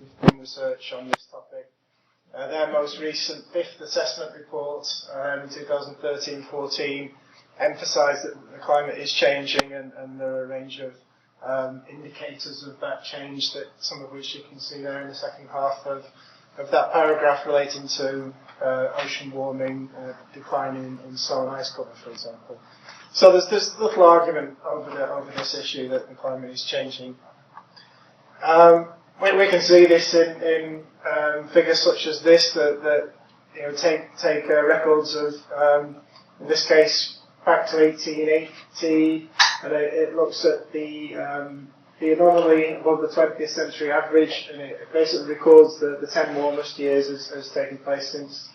doing research on this topic. Their most recent fifth assessment report in 2013-14 emphasised that the climate is changing, and there are a range of indicators of that change, that some of which you can see there in the second half of that paragraph, relating to ocean warming, decline in snow and ice cover, for example. So there's little argument over this issue that the climate is changing. We can see this in figures such as this, that take records of, in this case, back to 1880, and it looks at the anomaly above the 20th century average, and it basically records the 10 warmest years as taking place since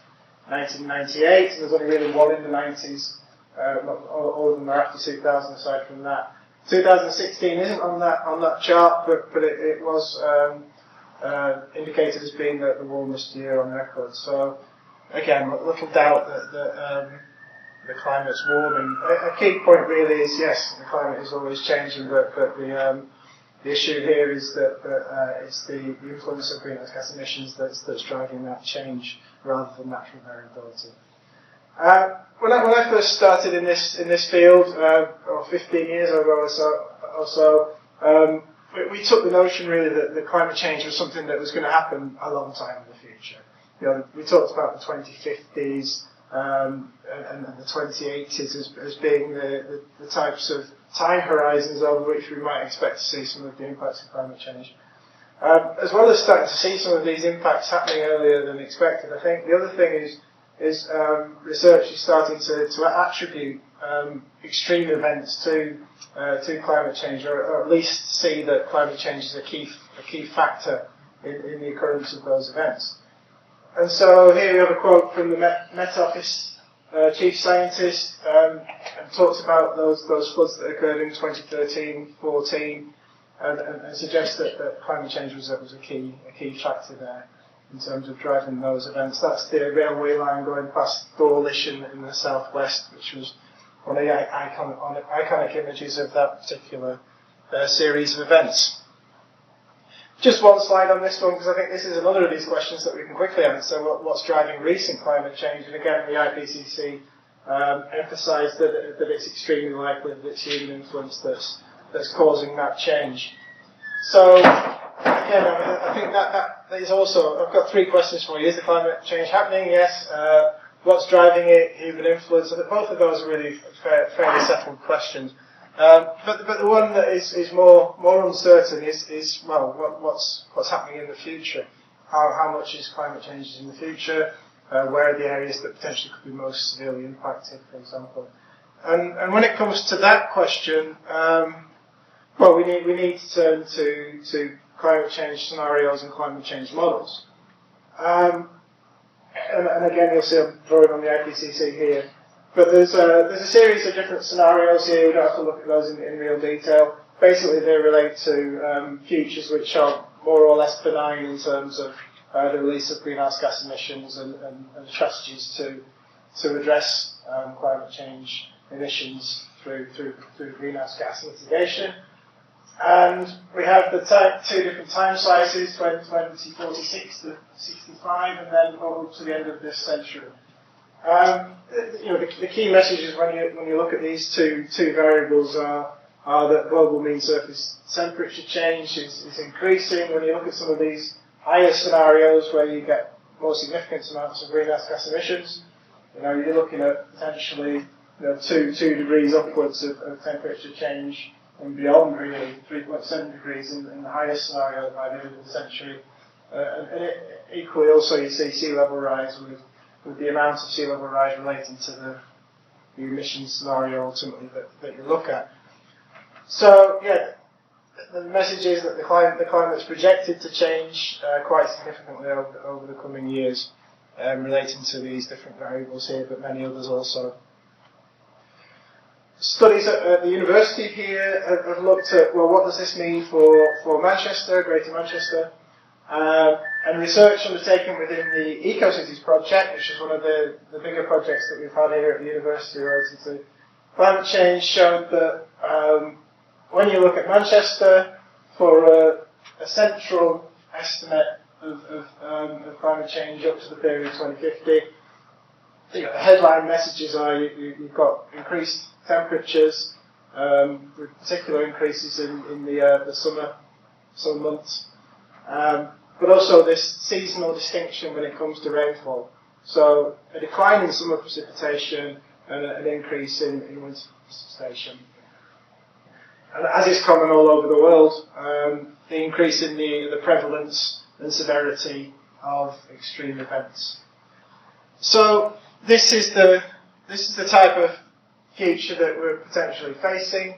1998. And there's only really one in the 90s. All of them are after 2000, aside from that. 2016 isn't on that chart, but it was indicated as being the warmest year on record. So again, little doubt that the climate's warming. A key point really is, yes, the climate is always changing, but the issue here is that it's the influence of greenhouse gas emissions that's driving that change, rather than natural variability. When I first started in this field, 15 years ago or so, we took the notion really that climate change was something that was going to happen a long time in the future. We talked about the 2050s and the 2080s as being the types of time horizons over which we might expect to see some of the impacts of climate change. As well as starting to see some of these impacts happening earlier than expected, I think the other thing is research is starting to attribute extreme events to climate change, or at least see that climate change is a key factor in the occurrence of those events. And so here we have a quote from the Met Office chief scientist, and talks about those floods that occurred in 2013-14, and suggests that climate change was a key factor there in terms of driving those events. That's the railway line going past Dawlish in the southwest, which was one of the iconic images of that particular series of events. Just one slide on this one, because I think this is another of these questions that we can quickly answer. What's driving recent climate change? And again, the IPCC emphasised that it's extremely likely that it's human influence that's causing that change. So again, I think that is also, I've got three questions for you. Is the climate change happening? Yes. What's driving it? Human influence. So both of those are really fairly settled questions. But the one that is more uncertain is what's happening in the future? How much is climate change in the future? Where are the areas that potentially could be most severely impacted, for example? And when it comes to that question, we need to turn to climate change scenarios and climate change models. And again, you'll see I'm drawing on the IPCC here. But there's a series of different scenarios here. We don't have to look at those in real detail. Basically, they relate to futures which are more or less benign in terms of the release of greenhouse gas emissions and strategies to address climate change emissions through greenhouse gas mitigation. And we have two different time slices, 2046 to 65, and then up to the end of this century. The key messages when you look at these two variables are that global mean surface temperature change is increasing. When you look at some of these higher scenarios where you get more significant amounts of greenhouse gas emissions, you're looking at potentially 2 degrees upwards of temperature change and beyond, really 3.7 degrees in the highest scenario by the end of the century. And equally also you see sea level rise with the amount of sea level rise relating to the emissions scenario ultimately that you look at. So yeah, the message is that the climate's projected to change quite significantly over the coming years, relating to these different variables here, but many others also. Studies at the university here have looked at, what does this mean for Manchester, Greater Manchester? And research undertaken within the EcoCities project, which is one of the bigger projects that we've had here at the university related to climate change, showed that when you look at Manchester, for a central estimate of climate change up to the period 2050. The headline messages are you've got increased temperatures, with particular increases in the summer months, but also this seasonal distinction when it comes to rainfall. So a decline in summer precipitation and an increase in winter precipitation. And as is common all over the world, the increase in the prevalence and severity of extreme events. So this is the type of future that we're potentially facing,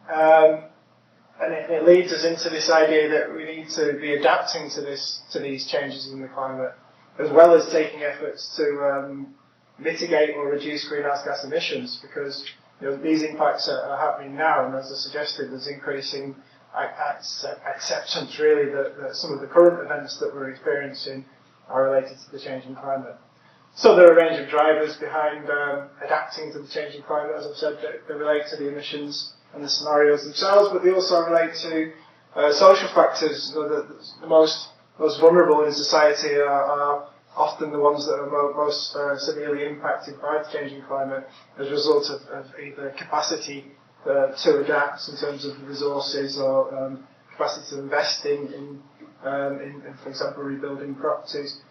and it leads us into this idea that we need to be adapting to these changes in the climate, as well as taking efforts to mitigate or reduce greenhouse gas emissions, because these impacts are happening now, and as I suggested, there's increasing acceptance really that some of the current events that we're experiencing are related to the changing climate. So there are a range of drivers behind adapting to the changing climate, as I've said, that relate to the emissions and the scenarios themselves, but they also relate to social factors. The most vulnerable in society are often the ones that are most severely impacted by the changing climate as a result of either capacity to adapt in terms of resources or capacity to invest in, for example, rebuilding properties.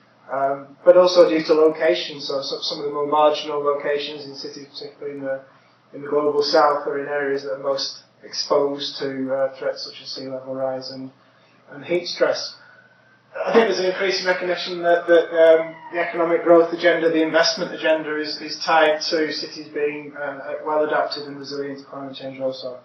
But also due to location, so some of the more marginal locations in cities, particularly in the global south, are in areas that are most exposed to threats such as sea level rise and heat stress. I think there's an increasing recognition that the economic growth agenda, the investment agenda, is tied to cities being well adapted and resilient to climate change also.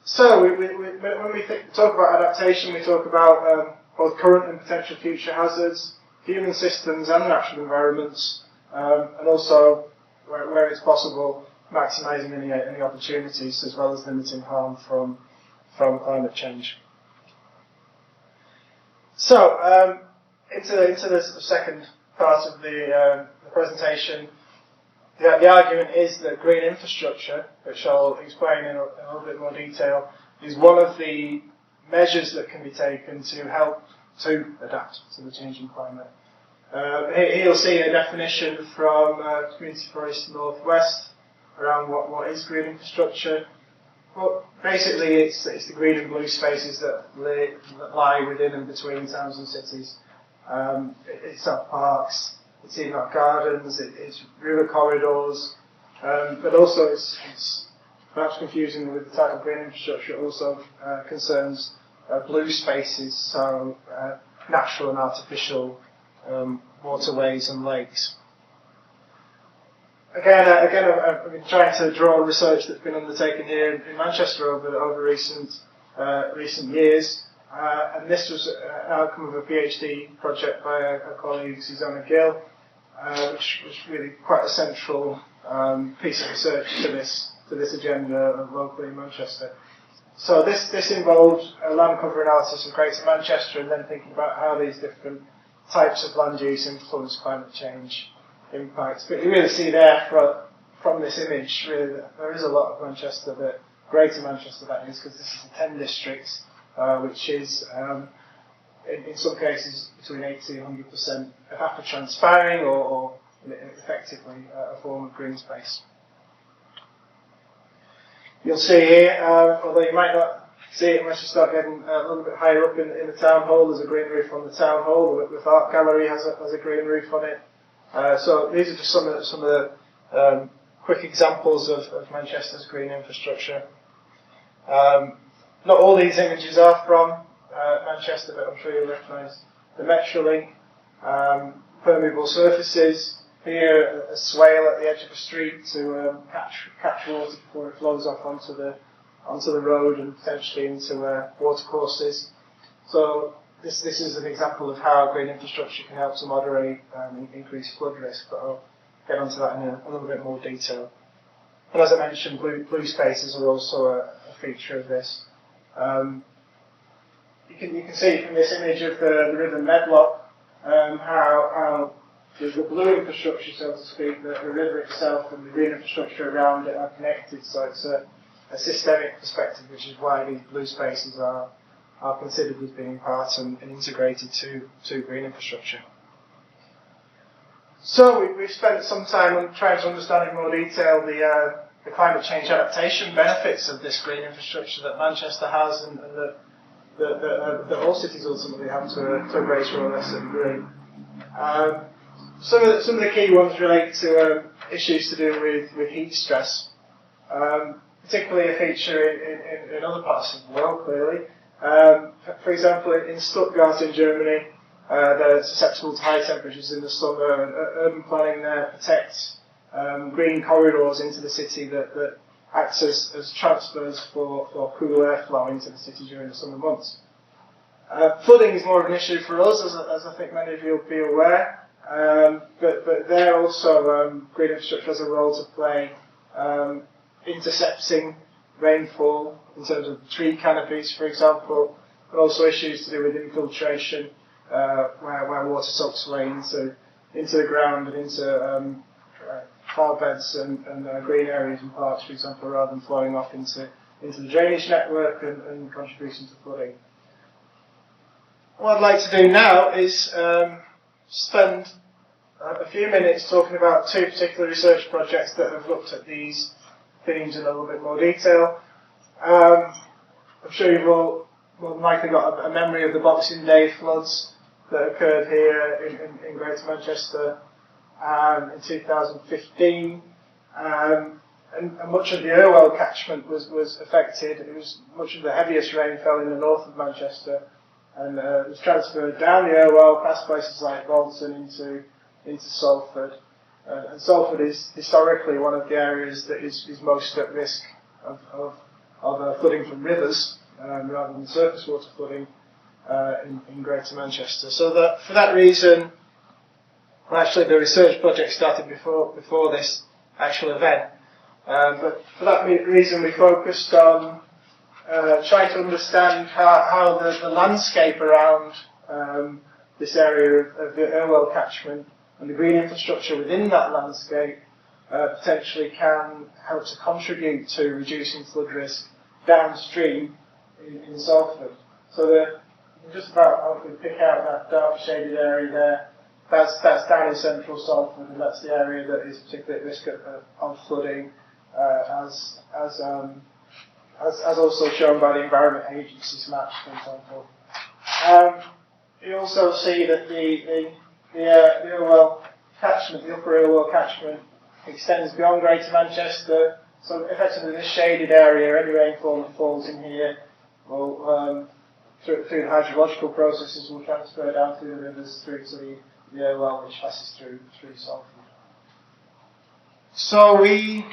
So when we talk about adaptation, we talk about both current and potential future hazards, human systems and natural environments, and also, where it's possible, maximising any opportunities as well as limiting harm from climate change. So, into the second part of the presentation, the argument is that green infrastructure, which I'll explain in a little bit more detail, is one of the measures that can be taken to help to adapt to the changing climate. Here you'll see a definition from Community Forest Northwest around what is green infrastructure. Well, basically it's the green and blue spaces that lie within and between towns and cities. It's our parks, it's even our gardens, it's river corridors, but also it's perhaps confusing with the type of green infrastructure. It also concerns blue spaces, so natural and artificial waterways and lakes. Again, I've been trying to draw on research that's been undertaken here in Manchester over recent years, and this was an outcome of a PhD project by a colleague, Susanna Gill, which was really quite a central piece of research to this agenda locally in Manchester. So this involved a land cover analysis of Greater Manchester, and then thinking about how these different types of land use influence climate change impacts. But you really see there from this image, really, that there is a lot of Manchester, Greater Manchester that is, because this is the 10 districts, which is in some cases between 80 and 100% evapotranspiring or effectively a form of green space. You'll see here, although you might not see it unless you start getting a little bit higher up in the town hall, there's a green roof on the town hall. The Whitworth Art Gallery has a green roof on it. So these are just some of the quick examples of Manchester's green infrastructure. Not all these images are from Manchester, but I'm sure you'll recognise the Metrolink, permeable surfaces. Here, a swale at the edge of the street to catch water before it flows off onto the road and potentially into watercourses. So this is an example of how green infrastructure can help to moderate increased flood risk, but I'll get onto that in a little bit more detail. And as I mentioned, blue spaces are also a feature of this. You can see from this image of the River Medlock how the blue infrastructure, so to speak, the river itself and the green infrastructure around it are connected. So it's a systemic perspective, which is why these blue spaces are are considered as being part and integrated to green infrastructure. So we've spent some time on trying to understand in more detail the climate change adaptation benefits of this green infrastructure that Manchester has and that all cities ultimately have to a greater or lesser degree. Some of the key ones relate to issues to do with heat stress, particularly a feature in other parts of the world, clearly. For example, in Stuttgart in Germany, they're susceptible to high temperatures in the summer, and urban planning there protects green corridors into the city that acts as transfers for cool airflow into the city during the summer months. Flooding is more of an issue for us, as I think many of you will be aware, but there also green infrastructure has a role to play intercepting rainfall in terms of tree canopies, for example, but also issues to do with infiltration, where water soaks away into the ground and into flower beds and green areas and parks, for example, rather than flowing off into the drainage network and contributing to flooding. What I'd like to do now is spend a few minutes talking about two particular research projects that have looked at these themes in a little bit more detail. I'm sure you've all more than likely got a memory of the Boxing Day floods that occurred here in Greater Manchester in 2015. And much of the Irwell catchment was affected. It was much of the heaviest rain fell in the north of Manchester, and it was transferred down the Irwell past places like Bolton into Salford. And Salford is historically one of the areas that is most at risk of flooding from rivers rather than surface water flooding in Greater Manchester. So that for that reason, well, actually the research project started before this actual event. But for that reason, we focused on trying to understand how the landscape around this area of the Irwell catchment and the green infrastructure within that landscape potentially can help to contribute to reducing flood risk downstream in Salford. So you can just about hopefully pick out that dark shaded area there. That's down in central Salford, and that's the area that is particularly at risk of flooding, as also shown by the Environment Agency's map, for example. You also see that the Irwell catchment, the Upper Irwell catchment, extends beyond Greater Manchester. So effectively, this shaded area, any rainfall that falls in here will, through the hydrological processes, will transfer down through the rivers through to the Irwell, which passes through Salford. So we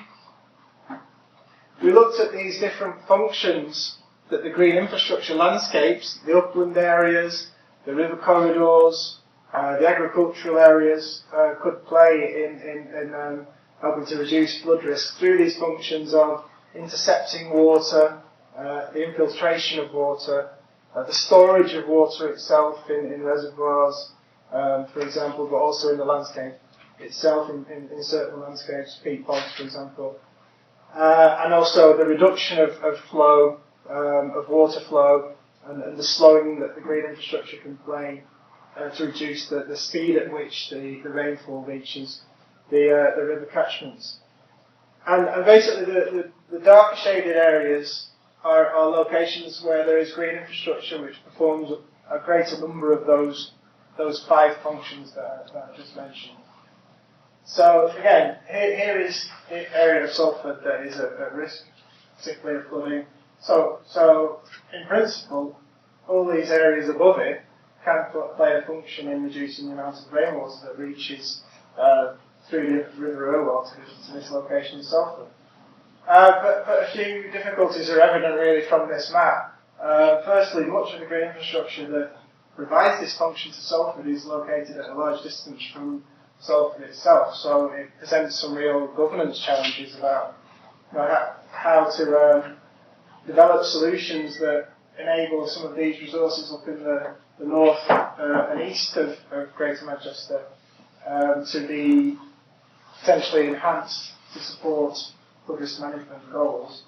looked at these different functions that the green infrastructure landscapes, the upland areas, the river corridors, the agricultural areas could play in helping to reduce flood risk through these functions of intercepting water, the infiltration of water, the storage of water itself in reservoirs, for example, but also in the landscape itself, in certain landscapes, peat bogs, for example. And also the reduction of flow, of water flow, and the slowing that the green infrastructure can play to reduce the speed at which the rainfall reaches the river catchments. And basically the dark shaded areas are locations where there is green infrastructure which performs a greater number of those 5 functions that I just mentioned. So again, here is the area of Salford that is at risk, particularly of flooding. So in principle, all these areas above it can play a function in reducing the amount of rainwater that reaches through the River Irwell to this location in Salford. But a few difficulties are evident really from this map. Firstly, much of the green infrastructure that provides this function to Salford is located at a large distance from Salford itself, so it presents some real governance challenges about how to develop solutions that enable some of these resources up in the north and east of Greater Manchester to be potentially enhanced to support flood risk management goals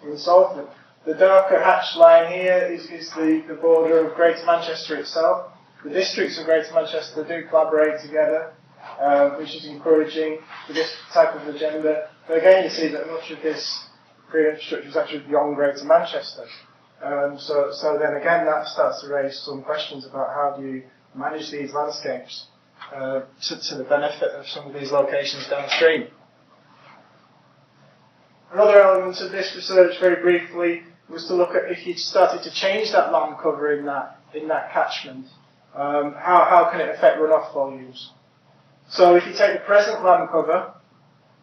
in Salford. The darker hatched line here is the border of Greater Manchester itself. The districts of Greater Manchester do collaborate together, which is encouraging for this type of agenda. But again, you see that much of this green infrastructure is actually beyond Greater Manchester. So then again, that starts to raise some questions about how do you manage these landscapes to the benefit of some of these locations downstream. Another element of this research, very briefly, was to look at if you started to change that land cover in that catchment, how can it affect runoff volumes? So if you take the present land cover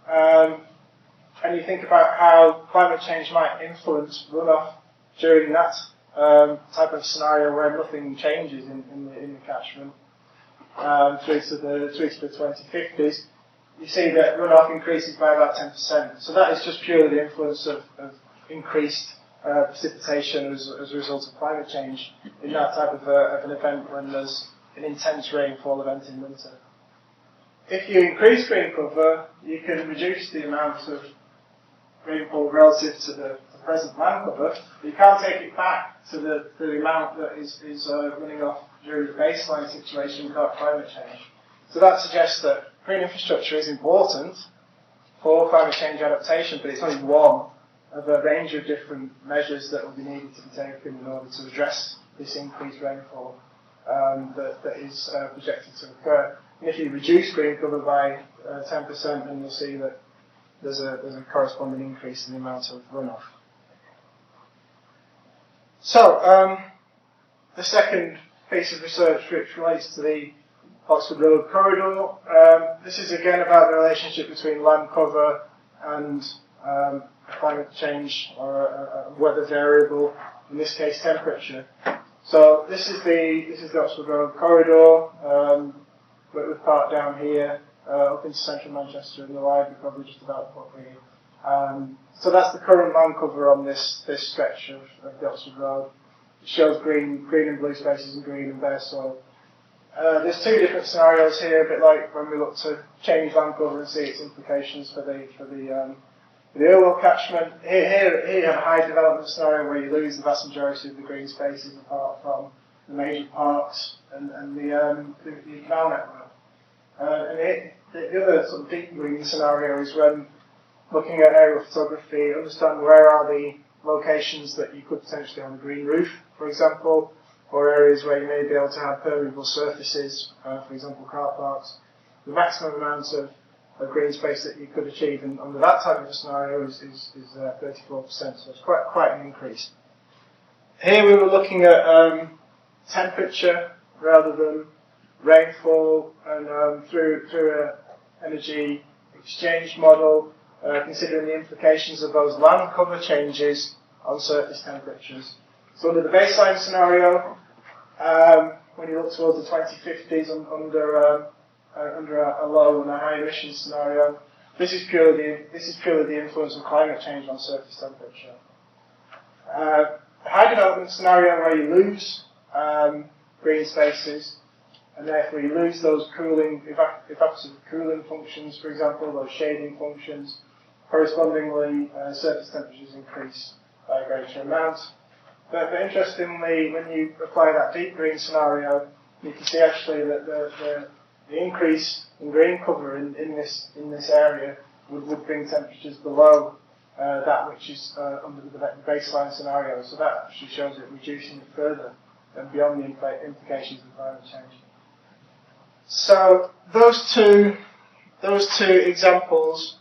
and you think about how climate change might influence runoff during that type of scenario where nothing changes in the catchment through to the 2050s, you see that runoff increases by about 10%. So that is just purely the influence of increased precipitation as a result of climate change in that type of an event when there's an intense rainfall event in winter. If you increase green cover, you can reduce the amount of rainfall relative to the present land cover, but you can't take it back to the amount that is running off during the baseline situation without climate change. So that suggests that green infrastructure is important for climate change adaptation, but it's only one of a range of different measures that will be needed to be taken in order to address this increased rainfall that is projected to occur. And if you reduce green cover by 10%, then you'll see that there's a corresponding increase in the amount of runoff. So, the second piece of research which relates to the Oxford Road corridor, this is again about the relationship between land cover and climate change or a weather variable, in this case temperature. So this is the Oxford Road corridor, with part down here, up into central Manchester and the library probably just about what we so that's the current land cover on this stretch of the Oxford Road. It shows green and blue spaces and green and bare soil. There's two different scenarios here, a bit like when we look to change land cover and see its implications for the Irwell catchment. Here you have a high development scenario where you lose the vast majority of the green spaces apart from the major parks and the canal network. And the other sort of deep green scenario is when looking at aerial photography, understand where are the locations that you could potentially have a green roof, for example, or areas where you may be able to have permeable surfaces, for example car parks. The maximum amount of green space that you could achieve under that type of a scenario is 34%, so it's quite an increase. Here we were looking at temperature rather than rainfall, and through an energy exchange model, considering the implications of those land cover changes on surface temperatures. So under the baseline scenario, when you look towards the 2050s under a low and a high emission scenario, this is purely the influence of climate change on surface temperature. A high development scenario where you lose green spaces, and therefore you lose those evaporative cooling functions, for example, those shading functions. Correspondingly, surface temperatures increase by a greater amount. But interestingly, when you apply that deep green scenario, you can see actually that the increase in green cover in this area would bring temperatures below that which is under the baseline scenario. So that actually shows it reducing it further and beyond the implications of climate change. So those two examples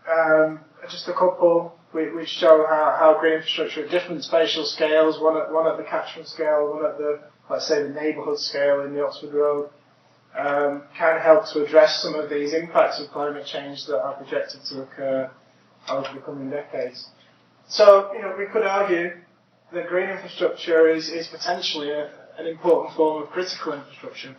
are just a couple which show how green infrastructure at different spatial scales, one at the catchment scale, one at the, let's say, the neighbourhood scale in the Oxford Road, can help to address some of these impacts of climate change that are projected to occur over the coming decades. So, we could argue that green infrastructure is potentially an important form of critical infrastructure,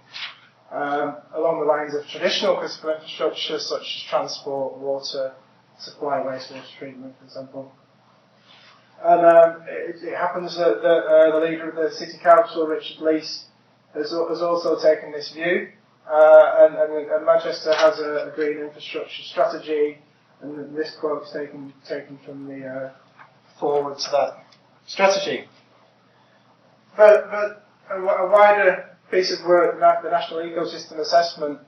along the lines of traditional critical infrastructure such as transport, water, supply, wastewater treatment, for example. And it happens that the leader of the City Council, Richard Leese, has also taken this view, and Manchester has a green infrastructure strategy, and this quote is taken from the forward to strategy. But a wider piece of work, the National Ecosystem Assessment,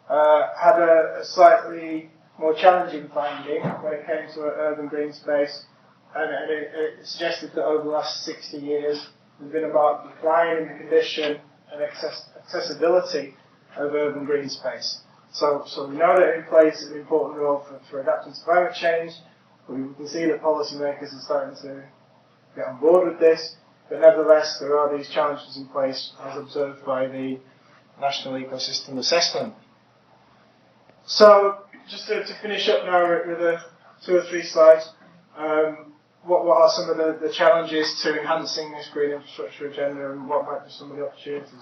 had a slightly more challenging finding when it came to urban green space, and it suggested that over the last 60 years there's been a marked decline in the condition and accessibility of urban green space. So we know that it plays an important role for adapting to climate change. We can see that policymakers are starting to get on board with this, but nevertheless there are these challenges in place as observed by the National Ecosystem Assessment. So just to finish up now with 2 or 3 slides, what are some of the challenges to enhancing this green infrastructure agenda, and what might be some of the opportunities?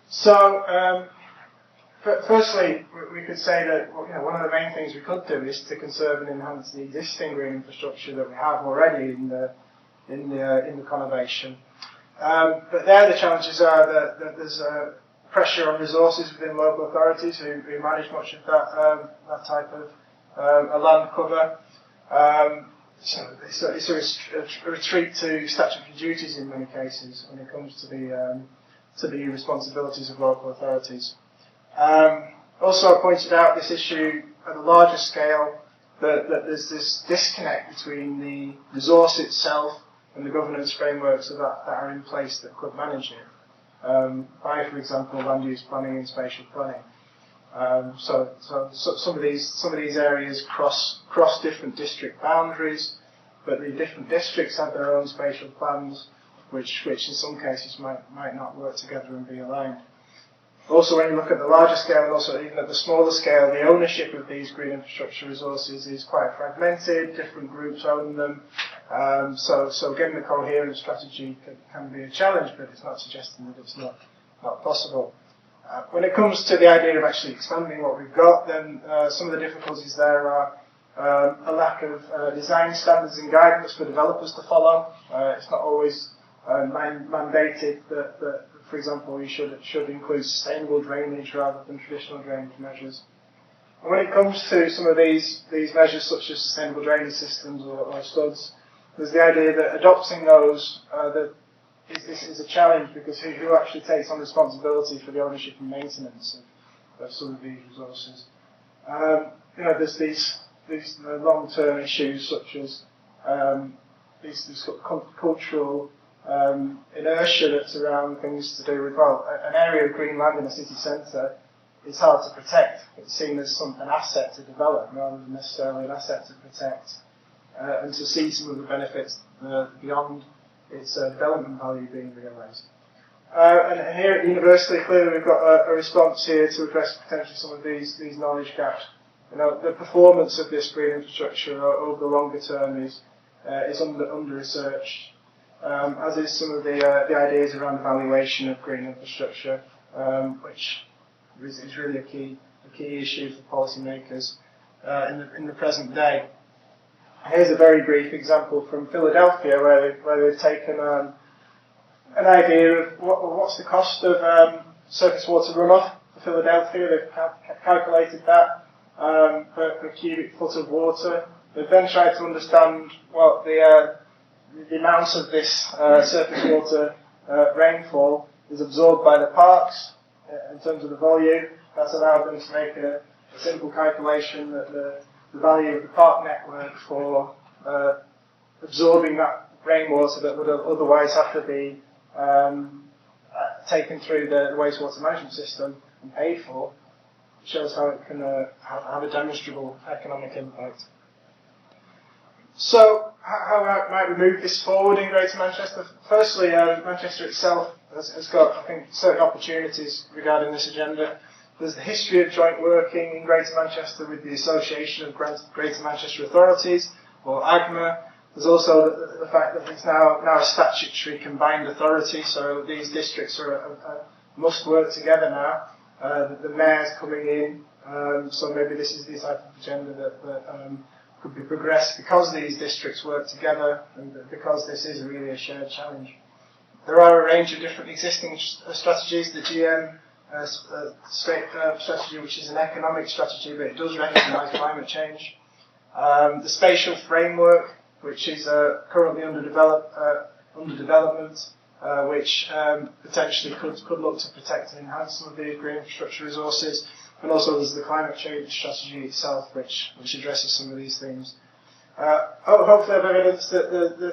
So firstly, we could say that one of the main things we could do is to conserve and enhance the existing green infrastructure that we have already in the conurbation. But there the challenges are that there's pressure on resources within local authorities who manage much of that type of land cover. So it's a retreat to statutory duties in many cases when it comes to the responsibilities of local authorities. Also, I pointed out this issue at a larger scale that there's this disconnect between the resource itself and the governance frameworks that are in place that could manage it. By, for example, land use planning and spatial planning. So some of these areas cross different district boundaries, but the different districts have their own spatial plans, which in some cases might not work together and be aligned. Also, when you look at the larger scale and also even at the smaller scale, the ownership of these green infrastructure resources is quite fragmented. Different groups own them. So getting a coherent strategy can be a challenge, but it's not suggesting that it's not possible. When it comes to the idea of actually expanding what we've got, then some of the difficulties there are a lack of design standards and guidance for developers to follow. It's not always mandated that, for example, you should include sustainable drainage rather than traditional drainage measures. And when it comes to some of these measures, such as sustainable drainage systems or studs, there's the idea that adopting those is a challenge, because who actually takes on responsibility for the ownership and maintenance of some of these resources? There's these long-term issues such as these sort of cultural inertia that's around things to do with, an area of green land in a city centre is hard to protect. It's seen as an asset to develop rather than necessarily an asset to protect, and to see some of the benefits beyond its development value being realised. And here at the university, clearly we've got a response here to address potentially some of these knowledge gaps. The performance of this green infrastructure over the longer term is under researched. As is some of the ideas around evaluation of green infrastructure, which is really a key issue for policymakers in the present day. Here's a very brief example from Philadelphia, where they've taken an idea of what's the cost of surface water runoff for Philadelphia. They've calculated that per cubic foot of water. They've then tried to understand what the amount of this surface water rainfall is absorbed by the parks in terms of the volume. That's allowed them to make a simple calculation that the value of the park network for absorbing that rainwater that would otherwise have to be taken through the wastewater management system and paid for, shows how it can have a demonstrable economic impact. So, how might we move this forward in Greater Manchester? Firstly, Manchester itself has got, I think, certain opportunities regarding this agenda. There's the history of joint working in Greater Manchester with the Association of Greater Manchester Authorities, or AGMA. There's also the fact that it's now a statutory combined authority, so these districts must work together now. The mayor's coming in, so maybe this is the type of agenda that could be progressed because these districts work together and because this is really a shared challenge. There are a range of different existing strategies. The GM strategy, which is an economic strategy, but it does recognise climate change. The spatial framework which is currently under development, which potentially could look to protect and enhance some of the green infrastructure resources. And also there's the climate change strategy itself, which addresses some of these themes. Hopefully I've evidenced that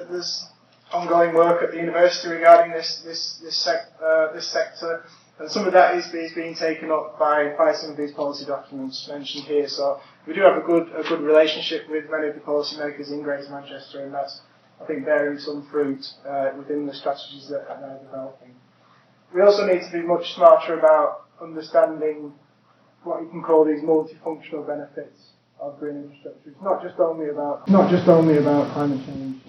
there's ongoing work at the university regarding this sector, and some of that is being taken up by some of these policy documents mentioned here. So we do have a good relationship with many of the policymakers in Greater Manchester, and that's, I think, bearing some fruit within the strategies that they're developing. We also need to be much smarter about understanding what you can call these multifunctional benefits of green infrastructure. It's not just only about climate change.